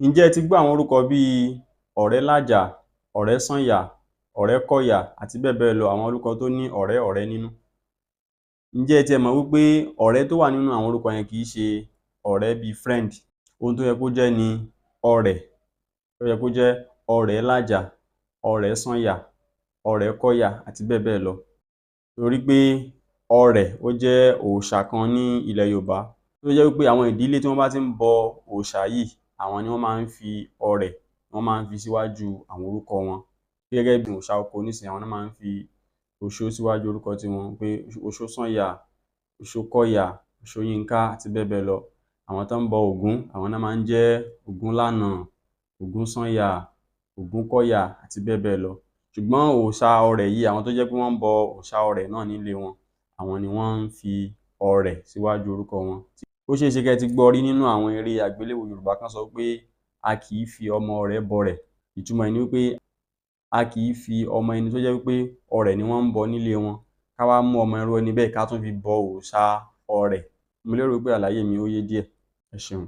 Ǹjẹ́ ẹ ti gbọ́ àwọn orúkọ bíi Ọ̀rẹ́làjà, Ọ̀rẹ́sànyà, Ọ̀rẹ́kọ̀yà àti bẹ́ẹ̀ bẹ́ẹ̀ lọ, àwọn orúkọ tó ní ọ̀rẹ́ nínú? Ǹjẹ́ ẹ tiẹ̀ mọ̀ wípé ọ̀rẹ́ tó wà nínú àwọn orúkọ yẹn kìí ṣe ọ̀rẹ́ bíi friend? Ohun tó yẹ kó jẹ́ ni ọrẹ̀. Ó yẹ kó jẹ́ Ọ̀rẹ́làjà, Ọ̀rẹ́sànyà, Ọ̀rẹ́kọ̀yà àti bẹ́ẹ̀ bẹ́ẹ̀ lọ. Torí pé ọrẹ̀ ó jẹ́ òòṣà kan ní ilẹ̀ Yorùbá tó jẹ́ wípé àwọn ìdílé tí wọ́n bá ti ń bọ òòṣà yìí, àwọn ni wọ́n máa ń fi ọrẹ̀, wọ́n máa ń fi síwájú àwọn orúkọ wọn. Gẹ́gẹ́ bí òòṣà oko nísìnyí, àwọn náà máa ń fi Òṣó síwájú orúkọ tiwọn, pé Òṣósànyà, Òṣókọ̀yà, Òṣóyínká àti bẹ́ẹ̀ bẹ́ẹ̀ lọ. Àwọn tó ń bọ Ògún, àwọn náà máa ń jẹ́ Ògúnlànà, Ògúnsànyà, Ògúnkọ̀yà àti bẹ́ẹ̀ bẹ́ẹ̀ lọ. Ṣùgbọ́n òòṣà ọrẹ̀ yìí, àwọn tó jẹ́ pé wọ́n ń bọ òòṣà ọrẹ̀ náà nílé wọn, àwọn ni wọ́n ń fi ọrẹ̀ síwájú orúkọ wọn. Ó ṣeé ṣe kẹ́ ẹ ti gbọ́ rí nínú àwọn eré àgbéléwò Yorùbá kan sọ pé a kì í fi ọmọ ọrẹ̀ bọrẹ̀. Ìtumọ̀ ẹ̀ ni wípé a kì í fi ọmọ ẹni tó jẹ́ wípé ọrẹ̀ ni wọ́n ń bọ nílé wọn, ká wá mú ọmọ irú ẹni bẹ́ẹ̀ ká tún fi bọ òòṣà ọrẹ̀. Mo lérò wípé àlàyé mi ó yé díẹ̀. Ẹ ṣeun.